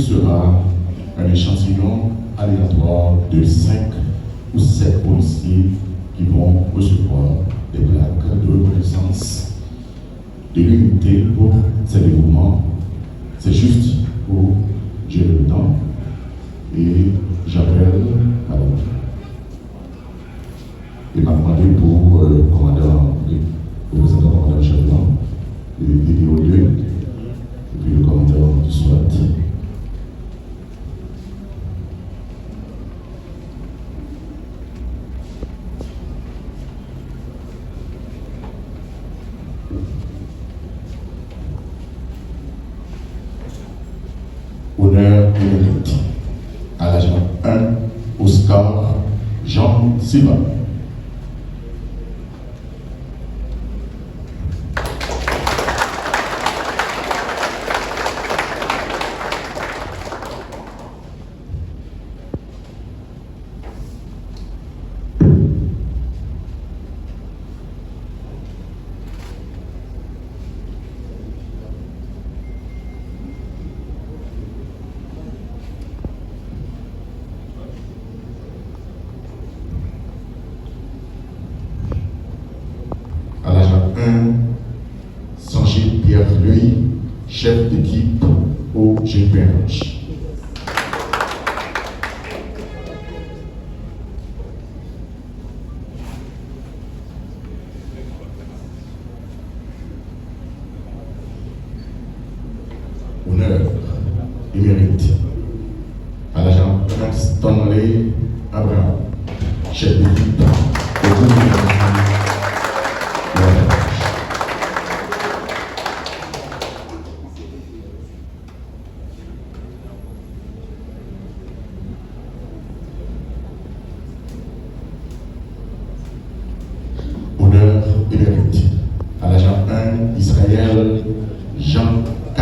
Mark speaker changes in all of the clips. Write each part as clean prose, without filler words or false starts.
Speaker 1: sera un échantillon aléatoire de 5 ou 7 policiers qui vont recevoir des plaques de reconnaissance de l'unité pour ces développements. C'est juste pour gérer le temps. Et j'appelle madame. Et m'a demandé pour commandant, le représentant commandant Chevron, le DDO 2, et puis le commandant du SWAT. Honneur et mérite à l'agent 1, Oscar Jean Silva. À l'agent 1, Sanjay Pierre-Louis, chef d'équipe au GPH. Honneur et mérite à l'agent 1, Stanley Abraham, chef d'équipe au GPH. Honneur et mérite à l'agent 1, Israël Jean K.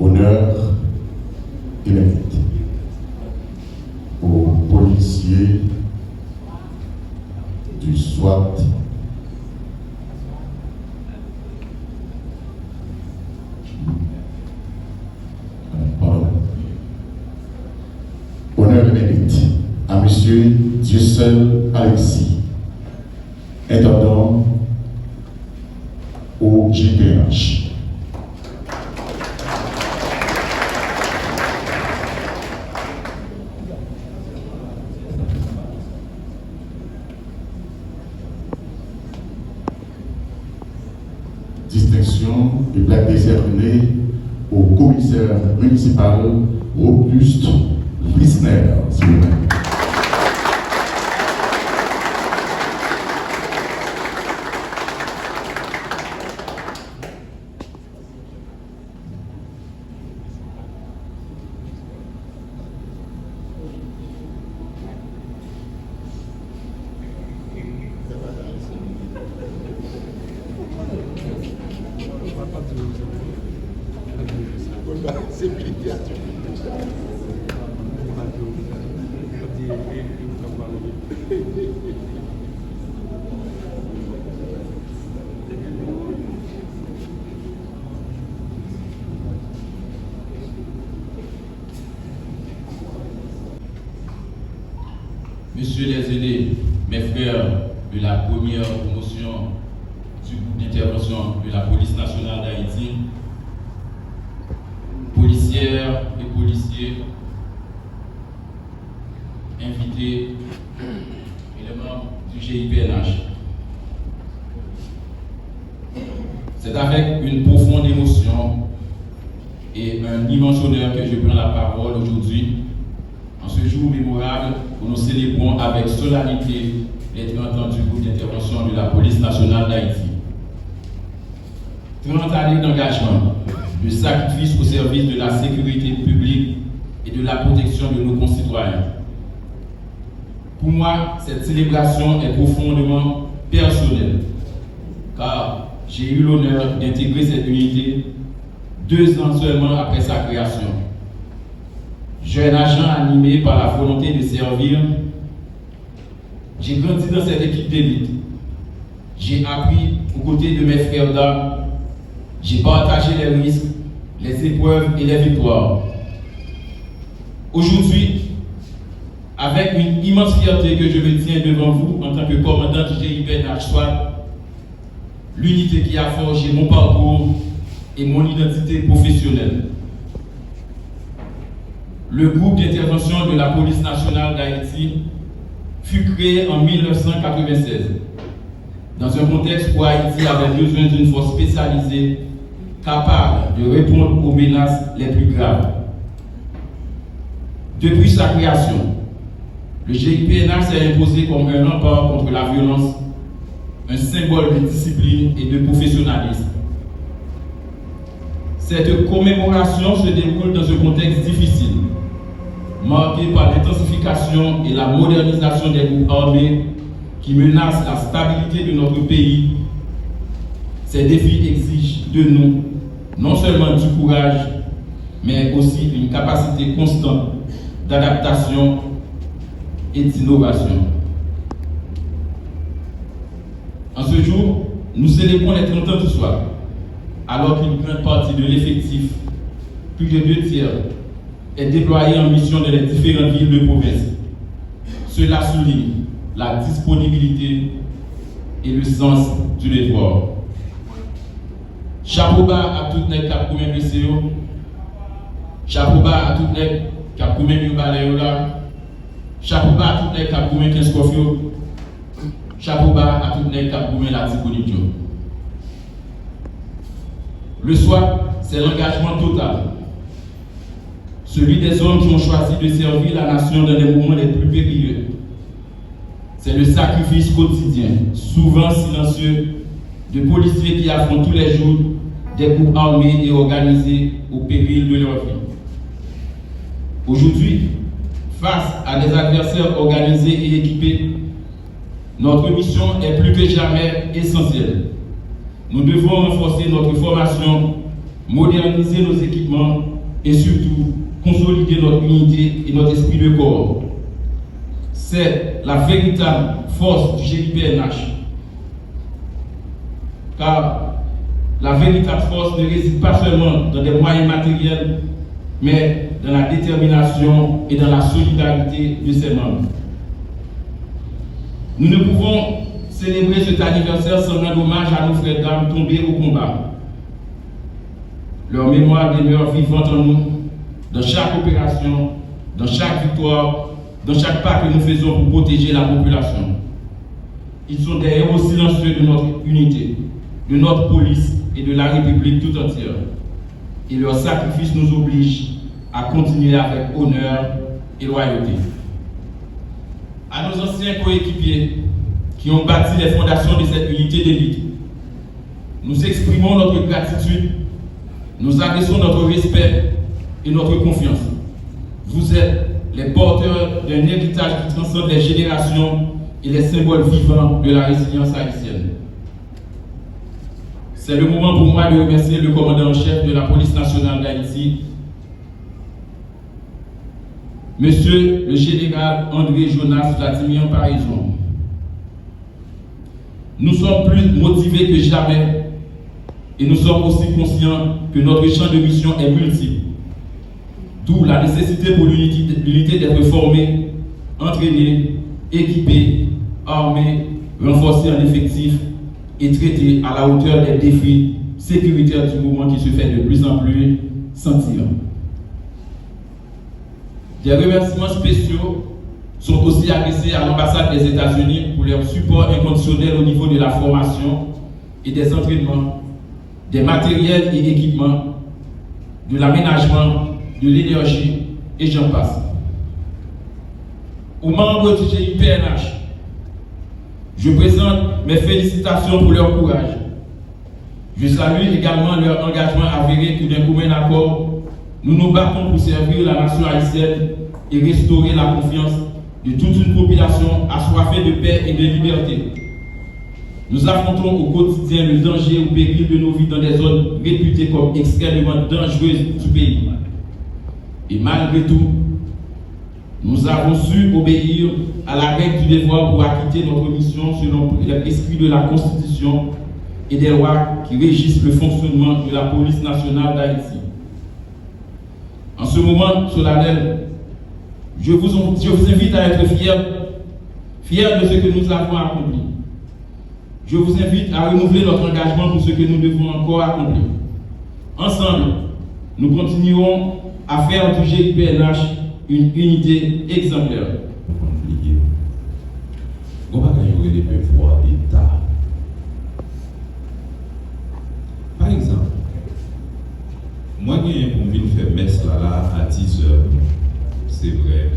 Speaker 1: Honneur et mérite aux policiers du SWAT Honneur et mérite à M. Dieuseul Alexis, intendant au GPH. Distinction et plaque décernée au commissaire municipal Robuste Lisner, s'il vous plaît.
Speaker 2: Messieurs les aînés, mes frères de la première promotion du groupe d'intervention de la police nationale d'Haïti, policières et policiers, invités et les membres du GIPNH. C'est avec une profonde émotion et un immense honneur que je prends la parole aujourd'hui, en ce jour mémorable où nous célébrons avec solennité les 30 ans du groupe d'intervention de la police nationale d'Haïti. 30 années d'engagement, de sacrifice au service de la sécurité publique et de la protection de nos concitoyens. Pour moi, cette célébration est profondément personnelle, car j'ai eu l'honneur d'intégrer cette unité 2 ans seulement après sa création. Jeune agent animé par la volonté de servir, j'ai grandi dans cette équipe d'élite. J'ai appris aux côtés de mes frères d'armes. J'ai partagé les risques, les épreuves et les victoires. Aujourd'hui, avec une immense fierté que je me tiens devant vous en tant que commandant du GIPNH SWAT, l'unité qui a forgé mon parcours et mon identité professionnelle. Le groupe d'intervention de la police nationale d'Haïti fut créé en 1996, dans un contexte où Haïti avait besoin d'une force spécialisée capable de répondre aux menaces les plus graves. Depuis sa création, le GIPNH s'est imposé comme un rempart contre la violence, un symbole de discipline et de professionnalisme. Cette commémoration se déroule dans un contexte difficile, marqué par l'intensification et la modernisation des groupes armés qui menacent la stabilité de notre pays. Ces défis exigent de nous non seulement du courage, mais aussi une capacité constante d'adaptation et d'innovation. En ce jour, nous célébrons les 30 ans du SWAT, alors qu'une grande partie de l'effectif, plus de 2/3, est déployée en mission dans les différentes villes de province. Cela souligne la disponibilité et le sens du devoir. Chapeau bas à toutes les cap pour même BCO. Chapeau bas à toutes les cap pour même Balayola. Chapeau bas à toutes les cap pour même Keskofio. Chapeau bas à toutes les cap pour même la Tikonidjo. Le SWAT, c'est l'engagement total. Celui des hommes qui ont choisi de servir la nation dans les moments les plus périlleux. C'est le sacrifice quotidien, souvent silencieux, de policiers qui affrontent tous les jours des groupes armés et organisés au péril de leur vie. Aujourd'hui, face à des adversaires organisés et équipés, notre mission est plus que jamais essentielle. Nous devons renforcer notre formation, moderniser nos équipements et surtout consolider notre unité et notre esprit de corps. C'est la véritable force du GIPNH. Car la véritable force ne réside pas seulement dans des moyens matériels, mais dans la détermination et dans la solidarité de ses membres. Nous ne pouvons célébrer cet anniversaire sans rendre hommage à nos frères d'armes tombés au combat. Leur mémoire demeure vivante en nous, dans chaque opération, dans chaque victoire, dans chaque pas que nous faisons pour protéger la population. Ils sont des héros silencieux de notre unité, de notre police et de la République tout entière. Et leur sacrifice nous oblige à continuer avec honneur et loyauté. À nos anciens coéquipiers qui ont bâti les fondations de cette unité d'élite, nous exprimons notre gratitude, nous adressons notre respect et notre confiance. Vous êtes les porteurs d'un héritage qui transcende les générations et les symboles vivants de la résilience haïtienne. C'est le moment pour moi de remercier le commandant en chef de la police nationale d'Haïti, Monsieur le général André Jonas Vladimir Paraison. Nous sommes plus motivés que jamais et nous sommes aussi conscients que notre champ de mission est multiple. D'où la nécessité pour l'unité d'être formée, entraînée, équipée, armée, renforcée en effectif et traitée à la hauteur des défis sécuritaires du moment qui se fait de plus en plus sentir. Des remerciements spéciaux sont aussi adressés à l'ambassade des États-Unis pour leur support inconditionnel au niveau de la formation et des entraînements, des matériels et équipements, de l'aménagement, de l'énergie et j'en passe. Aux membres du GIPNH, je présente mes félicitations pour leur courage. Je salue également leur engagement avéré que d'un commun accord, nous nous battons pour servir la nation haïtienne et restaurer la confiance de toute une population assoiffée de paix et de liberté. Nous affrontons au quotidien le danger ou péril de nos vies dans des zones réputées comme extrêmement dangereuses du pays. Et malgré tout, nous avons su obéir à la règle du devoir pour acquitter notre mission selon l'esprit de la Constitution et des lois qui régissent le fonctionnement de la police nationale d'Haïti. En ce moment solennel, je vous invite à être fiers de ce que nous avons accompli. Je vous invite à renouveler notre engagement pour ce que nous devons encore accomplir. Ensemble, nous continuerons à faire du GIPNH une unité exemplaire.
Speaker 3: On va gagner les devoirs d'État. Par exemple, moi, je viens pour venir faire messe là à 10h. C'est vrai.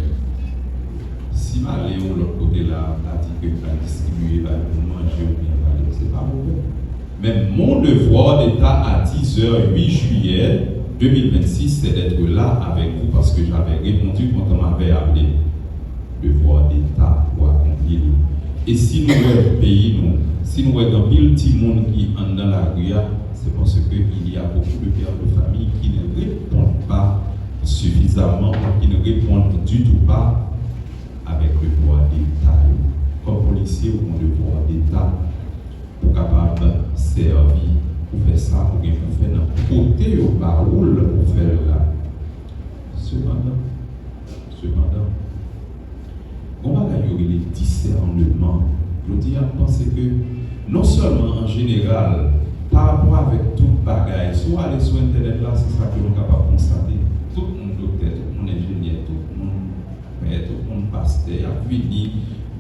Speaker 3: Si je vais de l'autre côté là, à dire que je vais distribuer, pour manger ou bien c'est pas mauvais. Mais mon devoir d'État à 10h, 8 juillet 2026, c'est d'être là avec vous parce que j'avais répondu quand on m'avait appelé. Devoir d'État pour accomplir. Et si nous voulons pays, si nous voulons un petit monde qui est dans la rue, c'est parce qu'il y a beaucoup de pères de famille qui ne répondent pas suffisamment, qui ne répondent du tout pas avec le devoir d'État. Comme policier, ou mon devoir d'État pour capable servir, pour faire ça, pour faire dans côté au baroul pour faire là. Cependant, on va gagner les discernements. Je dis à penser que non seulement en général, par rapport avec toute bagaille, soit aller sur Internet là, c'est ça que nous sommes capables de constater. Tout le monde docteur, tout le monde ingénieur, tout le monde père, tout le monde pasteur, a fini.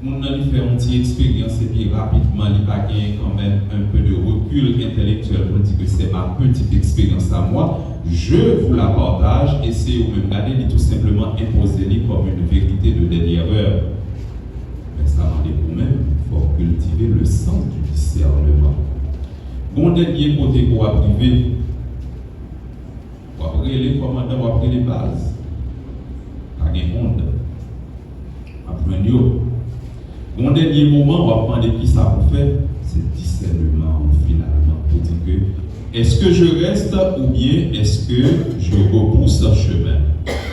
Speaker 3: On a fait une petite expérience et puis rapidement, il va gagner quand même un peu de recul intellectuel pour dire que c'est ma petite expérience à moi. Je vous la partage et c'est au même garder tout simplement imposer comme une vérité de dernière heure. Mais ça m'en est pour même, il faut cultiver le sens du discernement. Bon dernier côté pour privé, pour après les commandants, pour après les bases, pas de honte, après bon dernier moment, on va prendre qui ça pour faire, c'est discernement finalement, pour dire que est-ce que je reste ou bien est-ce que je repousse un chemin.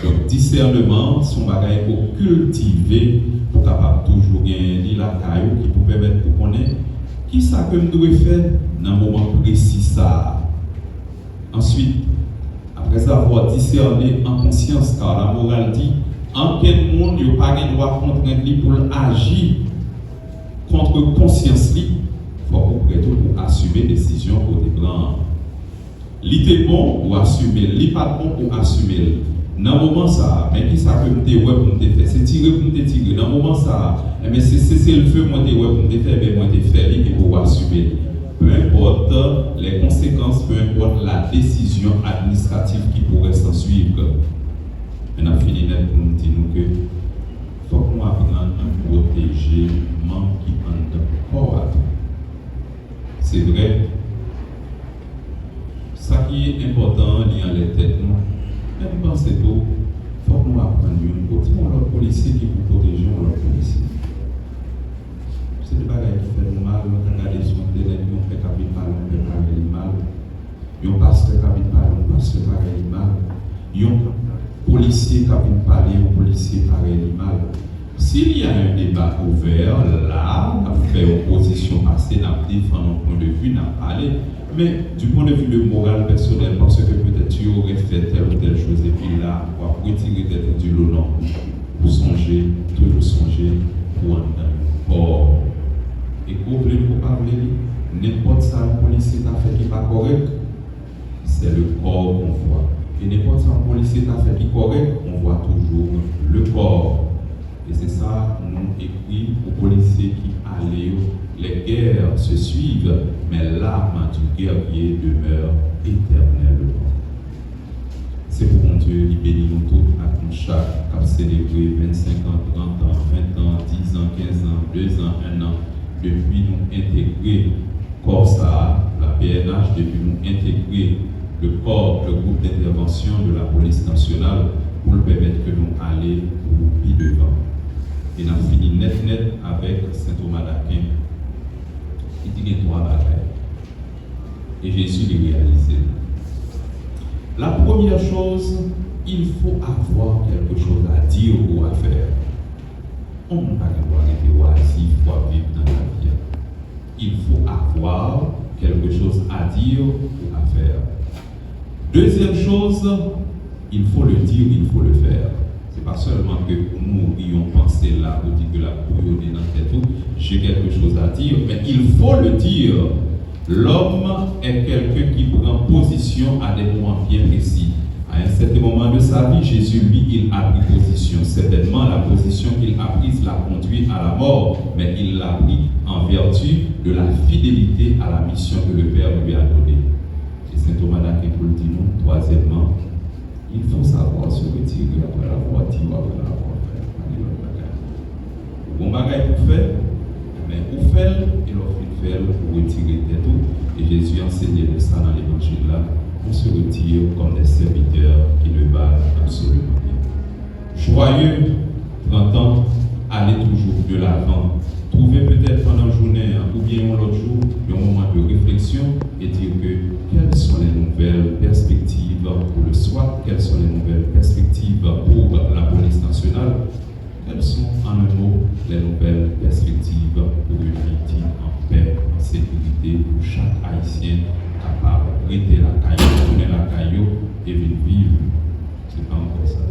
Speaker 3: Donc discernement, son bagage pour cultiver, pour capable toujours gagner la caillou qui peut permettre pour connaître qui ça que nous devons faire dans un moment précis ça. Ensuite, après avoir discerné en conscience, car la morale dit en quel monde il n'y a pas de droit contre lui pour agir contre conscience lui, il faut pour assumer décision pour des plans. L'idée bon pour assumer, l'idée pas bon pour assumer. Dans le moment ça, mais qui ça peut me dire ouais pour me faire, c'est tirer pour me tirer. Dans le moment ça, mais c'est le feu moi te ouais pour me faire, mais moi te faire et pour assumer. Peu importe les conséquences, peu importe la décision administrative qui pourrait s'en suivre. Maintenant fini net pour nous dire que faut qu'on apprenne à protéger le manque qui en corps à tout. C'est vrai. Ça qui est important liant les têtes nous. Même dans cette eau, il faut que nous apprenions l'autre policier qui vous protège, l'autre policier. C'est des bagages qui font mal, on regarde sur Internet, on fait capit mal, on fait bagages mal. On passe le capit mal, on passe le bagages mal. On policier capit parler, un policier pareil mal. S'il y a un débat ouvert, là, on a fait opposition passée, on a défendu un point de vue, on a parlé. Mais du point de vue de morale personnelle, parce que peut-être tu aurais fait telle ou telle chose, et puis là, on va retirer tête du lot, non. Pour songer, toujours songer, pour en corps. Et vous voulez vous parler, n'importe ça, un policier t'a fait qui n'est pas correct, c'est le corps qu'on voit. Et n'importe ça, un policier t'a fait qui est correct, on voit toujours le corps. Et c'est ça, nous écrit aux policiers qui allaient, les guerres se suivent, mais l'arme du guerrier demeure éternellement. C'est pour mon Dieu, il bénit nous tous à chaque qui a célébré 25 ans, 30 ans, 20 ans, 10 ans, 15 ans, 2 ans, 1 an, depuis nous intégrer corps ça, la PNH, depuis nous intégrer le corps, le groupe d'intervention de la police nationale pour le permettre que nous allions au pied devant. Et on a fini net avec Saint Thomas d'Aquin. Il dit qu'il y a 3 bagailles. Et Jésus les réalisé. La première chose, il faut avoir quelque chose à dire ou à faire. On ne peut pas être oisif pour vivre dans la vie. Il faut avoir quelque chose à dire ou à faire. Deuxième chose, il faut le dire, il faut le faire. Ce n'est pas seulement que nous ayons pensé là, ou dit que la couille dans la tête, j'ai quelque chose à dire, mais il faut le dire. L'homme est quelqu'un qui prend position à des moments bien précis. À un certain moment de sa vie, Jésus, lui, il a pris position. Certainement, la position qu'il a prise l'a conduit à la mort, mais il l'a pris en vertu de la fidélité à la mission que le Père lui a donnée. Et Saint Thomas d'Aquin pour le dire, troisièmement, il faut savoir se retirer après l'avoir dit ou après l'avoir fait. Bon bagage pour faire, mais pour faire, il a fait faire pour retirer tête. Et Jésus enseignait de ça dans l'évangile là. On se retire comme des serviteurs qui ne valent absolument rien. Joyeux, printemps, allez toujours de l'avant. Trouvez peut-être pendant la journée ou bien l'autre jour un moment de réflexion et dire que quelles sont les nouvelles perspectives pour le soir, quelles sont les nouvelles perspectives pour la police nationale, quelles sont en un mot les nouvelles perspectives pour une vie en paix, en sécurité pour chaque Haïtien capable de rester la caillou, tourner la caillou et vivre. C'est pas encore ça.